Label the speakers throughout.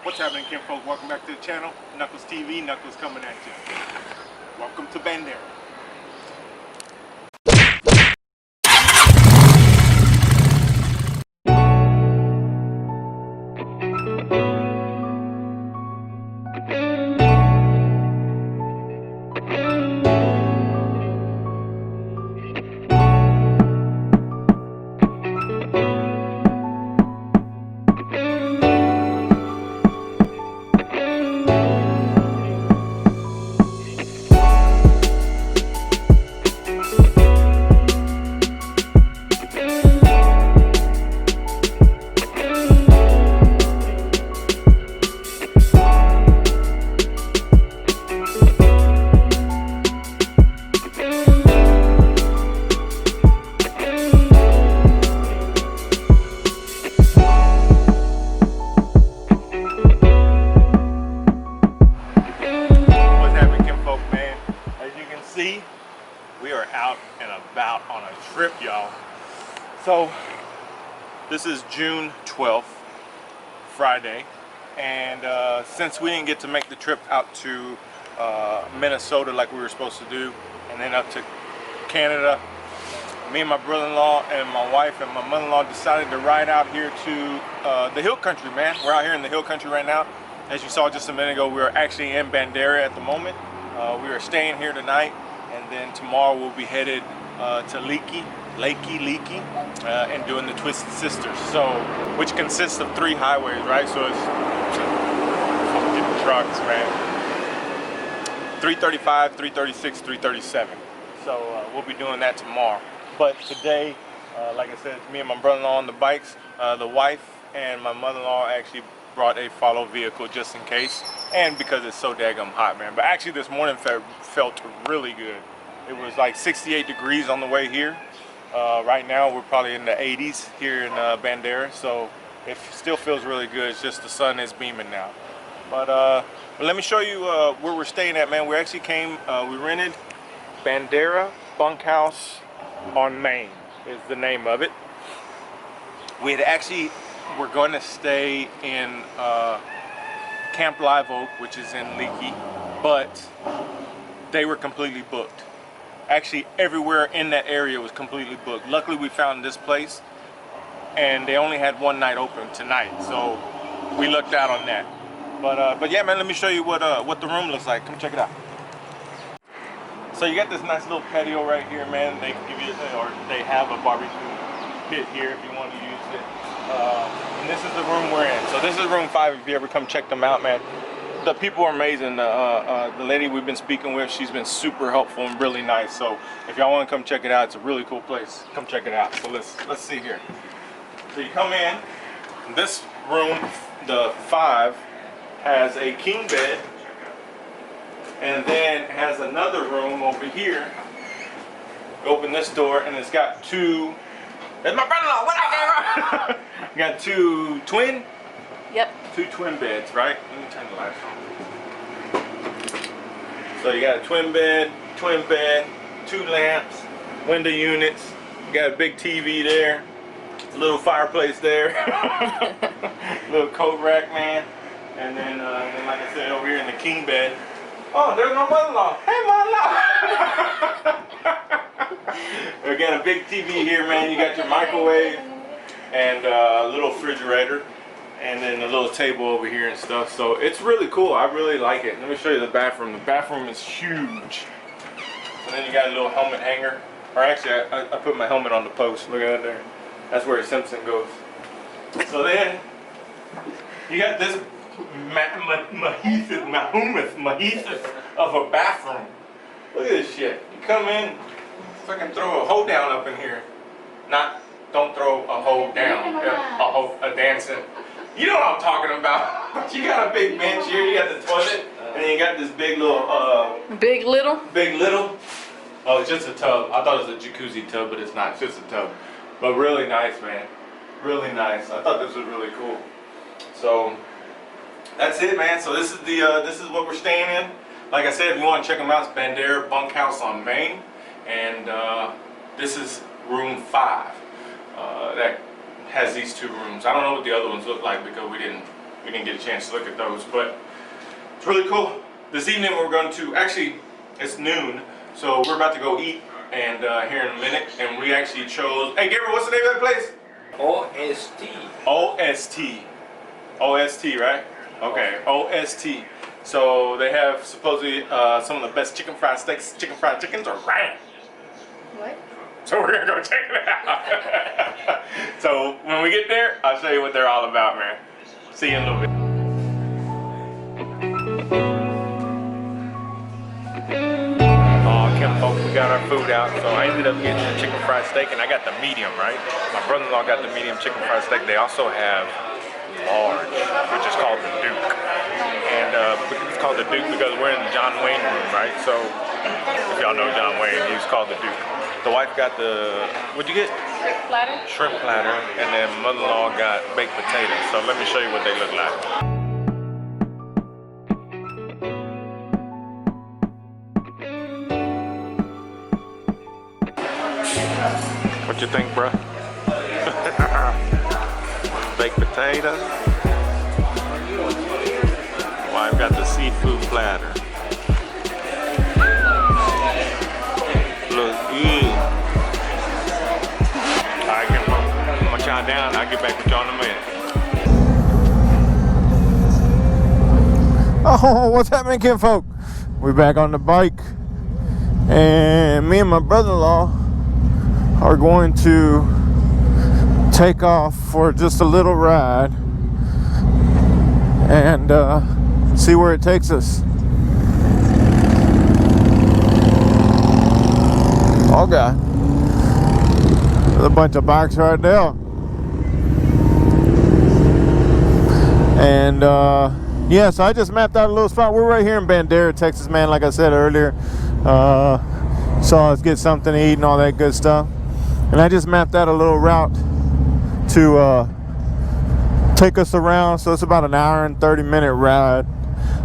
Speaker 1: What's happening, kinfolk? Welcome back to the channel. Knuckles TV, Knuckles coming at you. Welcome to BANDERA. We are out and about on a trip, y'all. So this is June 12th, Friday, and since we didn't get to make the trip out to Minnesota like we were supposed to do, and then up to Canada, me and my brother-in-law and my wife and my mother-in-law decided to ride out here to the hill country, man. We're out here in the hill country right now. As you saw just a minute ago, we are actually in Bandera at the moment. We are staying here tonight, and then tomorrow we'll be headed to Leakey, and doing the Twisted Sisters. So, which consists of 3 highways, right? So it's fucking trucks, man. 335, 336, 337. So we'll be doing that tomorrow. But today, like I said, it's me and my brother-in-law on the bikes. The wife and my mother-in-law actually brought a follow vehicle just in case, and because it's so daggum hot, man. But actually this morning felt really good. It was like 68 degrees on the way here. Right now we're probably in the 80s here in Bandera, so it still feels really good. It's just the sun is beaming now. But let me show you where we're staying at, man. We actually came, we rented Bandera Bunkhouse on Main is the name of it. We had actually, we're going to stay in Camp Live Oak, which is in Leakey, but they were completely booked. Actually, everywhere in that area was completely booked. Luckily, we found this place, and they only had 1 night open tonight, so we lucked out on that. But yeah, man, let me show you what the room looks like. Come check it out. So you got this nice little patio right here, man. They give you, or they have a barbecue pit here if you want to use it. And this is the room we're in. So this is room 5 if you ever come check them out, man. The people are amazing. The lady we've been speaking with, she's been super helpful and really nice. So if y'all want to come check it out, it's a really cool place. Come check it out. So let's see here. So you come in. This room, the 5, has a king bed, and then has another room over here. Open this door, and it's got 2. It's my brother-in-law. What up, Gabriel? Got 2 twin.
Speaker 2: Yep.
Speaker 1: 2 twin beds, right? Let me turn the lights on. So you got a twin bed, 2 lamps, window units. You got a big TV there, a little fireplace there, little coat rack, man. And then like I said, over here in the king bed. Oh, there's my mother-in-law. Hey, mother-in-law. We got a big TV here, man. You got your microwave and a little refrigerator. And then a little table over here and stuff. So it's really cool. I really like it. Let me show you the bathroom. The bathroom is huge. And then you got a little helmet hanger. Or actually, I put my helmet on the post. Look at that there. That's where Simpson goes. So then, you got this mahithis of a bathroom. Look at this shit. You come in, fucking throw a hoe down up in here. Don't throw a hoe down. A dancing. You know what I'm talking about. But you got a big bench here, you got the toilet, and then you got this big little
Speaker 2: Big little?
Speaker 1: Oh, it's just a tub. I thought it was a jacuzzi tub, but it's not. It's just a tub. But really nice, man. Really nice. I thought this was really cool. So that's it, man. So this is this is what we're staying in. Like I said, if you want to check them out, it's Bandera Bunkhouse on Main, and this is room 5. That has these 2 rooms. I don't know what the other ones look like because we didn't we didn't get a chance to look at those, but it's really cool. This evening we're going to, actually it's noon, so we're about to go eat and here in a minute, and we actually chose, hey Gabriel, what's the name of that place?
Speaker 3: OST.
Speaker 1: OST. OST, right? Okay, OST. So they have supposedly some of the best chicken fried steaks, chicken fried chickens are right.
Speaker 2: What?
Speaker 1: So we're gonna go check it out. So when we get there, I'll show you what they're all about, man. See you in a little bit. Folks, we got our food out, so I ended up getting the chicken fried steak, and I got the medium, right? My brother-in-law got the medium chicken fried steak. They also have large, which is called the Duke. And it's called the Duke because we're in the John Wayne room, right? So, if y'all know John Wayne, he was called the Duke. The wife got the, what'd you get?
Speaker 2: Shrimp platter.
Speaker 1: Shrimp platter, and then mother-in-law got baked potatoes. So let me show you what they look like. What you think, bruh? Baked potatoes. Wife got the seafood platter. Look good. Alright, I'm gonna chow down. I'll get back with y'all in a minute.
Speaker 4: Oh, what's happening, kinfolk? We're back on the bike, and me and my brother-in-law are going to take off for just a little ride and see where it takes us. Oh God, there's a bunch of bikes right there. And yeah, so I just mapped out a little spot. We're right here in Bandera, Texas, man, like I said earlier. So let's get something to eat and all that good stuff. And I just mapped out a little route to take us around. So it's about an hour and 30-minute ride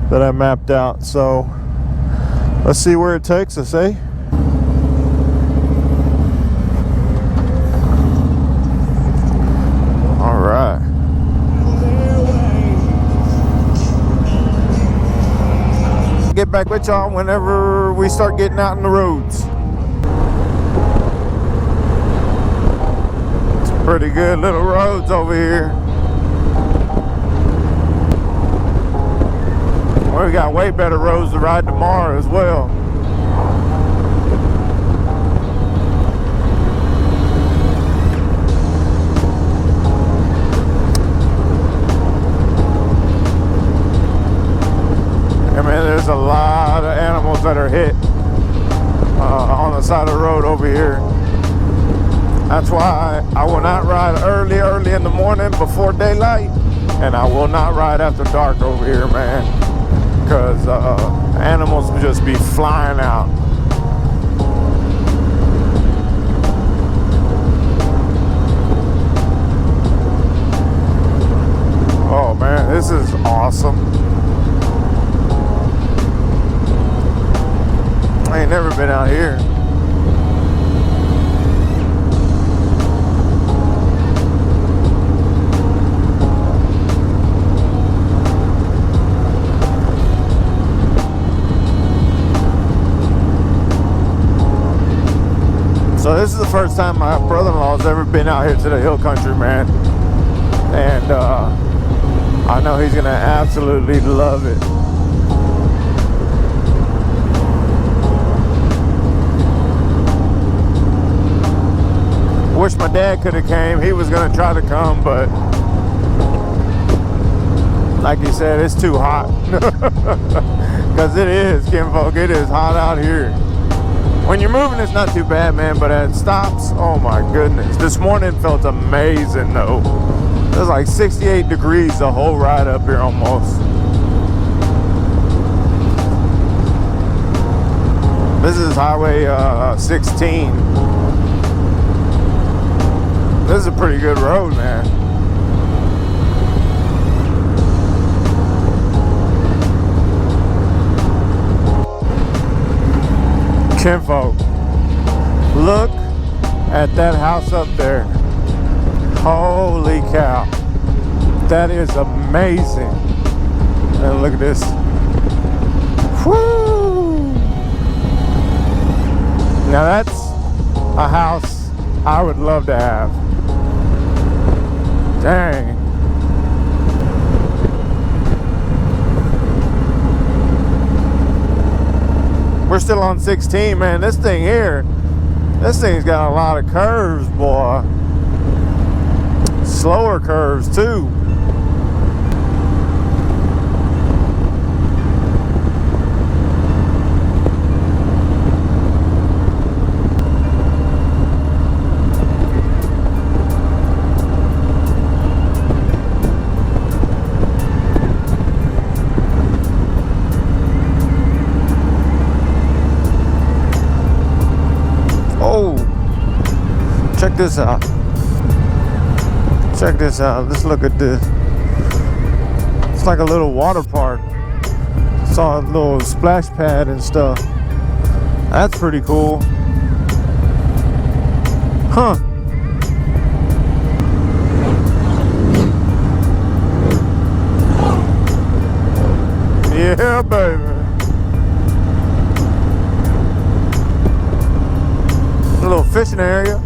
Speaker 4: that I mapped out. So let's see where it takes us, eh? All right. Get back with y'all whenever we start getting out in the roads. Pretty good little roads over here. Well, we got way better roads to ride tomorrow as well. I mean, there's a lot of animals that are hit on the side of the road over here. That's why I will not ride early in the morning before daylight, and I will not ride after dark over here, man, because animals will just be flying out. Oh man, this is awesome. I ain't never been out here. So this is the first time my brother-in-law's ever been out here to the hill country, man. And I know he's gonna absolutely love it. Wish my dad could have came. He was gonna try to come, but like he said, it's too hot. Because it is, kinfolk, it is hot out here. When you're moving, it's not too bad, man, but at stops, oh my goodness. This morning felt amazing, though. It was like 68 degrees the whole ride up here almost. This is Highway 16. This is a pretty good road, man. Kinfolk, look at that house up there. Holy cow. That is amazing. And look at this. Woo! Now that's a house I would love to have. Dang. We're still on 16, man. This thing's got a lot of curves, boy. Slower curves too. Check this out. Check this out. Let's look at this. It's like a little water park. Saw a little splash pad and stuff. That's pretty cool. Huh. Yeah, baby. A little fishing area.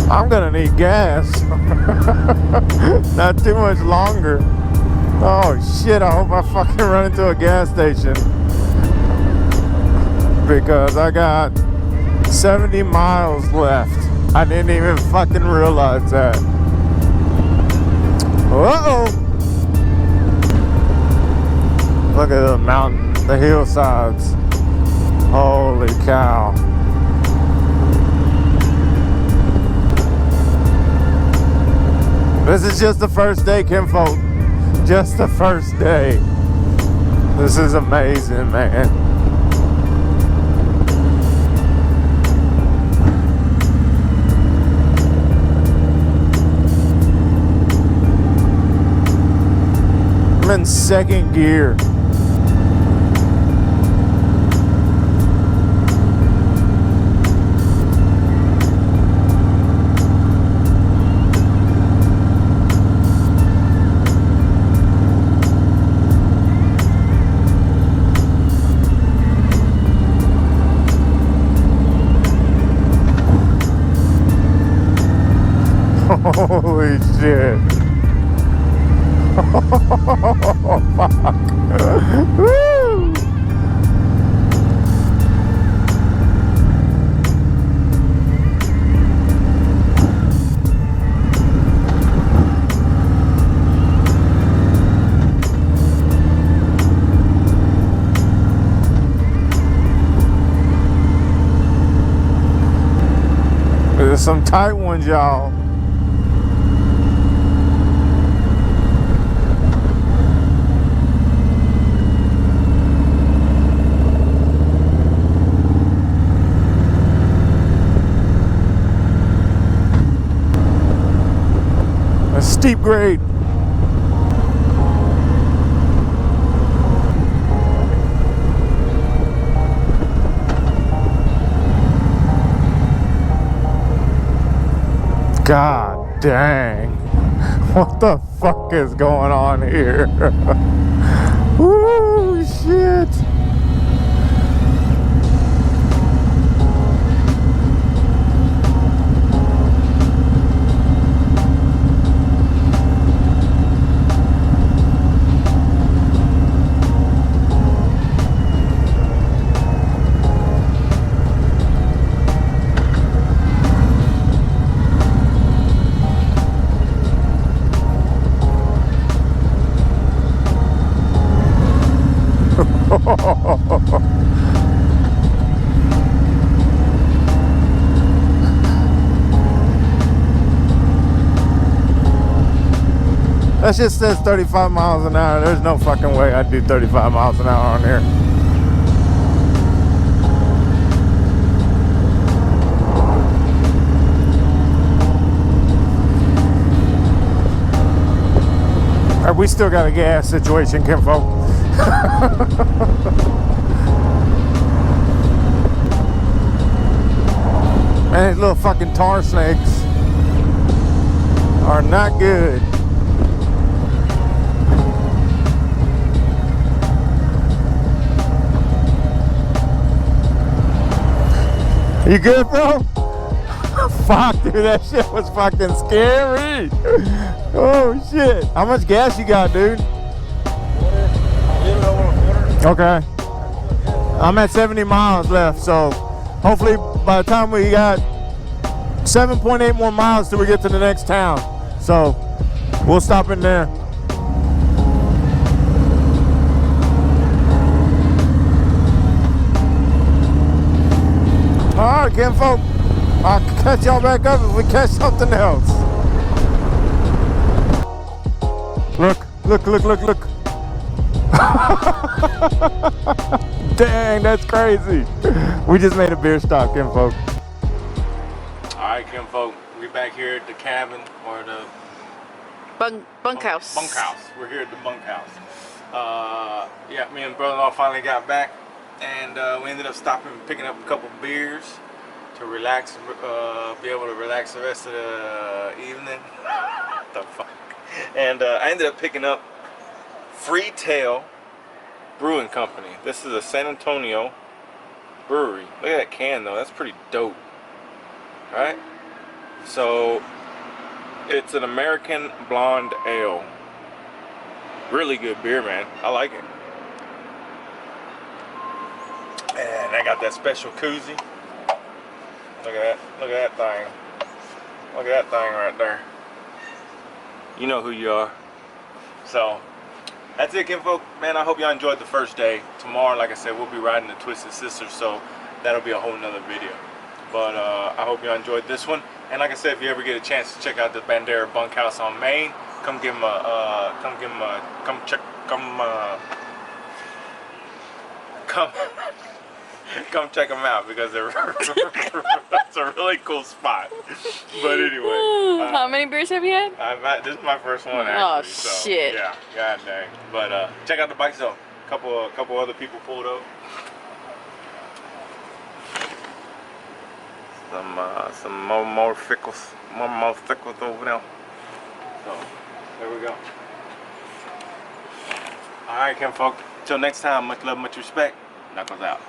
Speaker 4: I'm gonna need gas. Not too much longer. Oh shit, I hope I fucking run into a gas station. Because I got 70 miles left. I didn't even fucking realize that. Uh-oh. Look at the mountain, the hillsides. Holy cow. This is just the first day, kinfolk. Just the first day. This is amazing, man. I'm in second gear. Holy shit. Oh, fuck. Woo! There's some tight ones, y'all. Steep grade. God dang. What the fuck is going on here? Woo, shit. That just says 35 miles an hour. There's no fucking way I'd do 35 miles an hour on here. We still got a gas situation, kinfolk. Man, these little fucking tar snakes are not good. You good, bro? Fuck, dude, that shit was fucking scary. Oh shit. How much gas you got, dude? Okay. I'm at 70 miles left, so hopefully by the time we got 7.8 more miles till we get to the next town. So we'll stop in there. All right, kinfolk. I'll catch y'all back up if we catch something else. Look, look, look, look, look. Dang, that's crazy. We just made a beer stop, kinfolk.
Speaker 1: Alright, kinfolk, we back here at the cabin, or the
Speaker 2: bunkhouse.
Speaker 1: Bunkhouse. We're here at the bunkhouse. Yeah, me and brother-in-law finally got back, and we ended up stopping and picking up a couple beers to relax, be able to relax the rest of the evening. What the fuck? And I ended up picking up Free Tail Brewing Company. This is a San Antonio brewery. Look at that can though, that's pretty dope. Right? So it's an American blonde ale. Really good beer, man. I like it. And I got that special koozie. Look at that. Look at that thing. Look at that thing right there. You know who you are. So that's it, kinfolk. Man, I hope y'all enjoyed the first day. Tomorrow, like I said, we'll be riding the Twisted Sister, so that'll be a whole nother video. But I hope y'all enjoyed this one. And like I said, if you ever get a chance to check out the Bandera Bunkhouse on Main, come check them out, because that's a really cool spot. But anyway,
Speaker 2: How many beers have you had?
Speaker 1: this is my first one actually.
Speaker 2: Oh
Speaker 1: so,
Speaker 2: shit!
Speaker 1: Yeah, god dang. But check out the bikes though. Couple other people pulled up. Some more fickles over there. So there we go. All right, kinfolk. Till next time, much love, much respect. Knuckles out.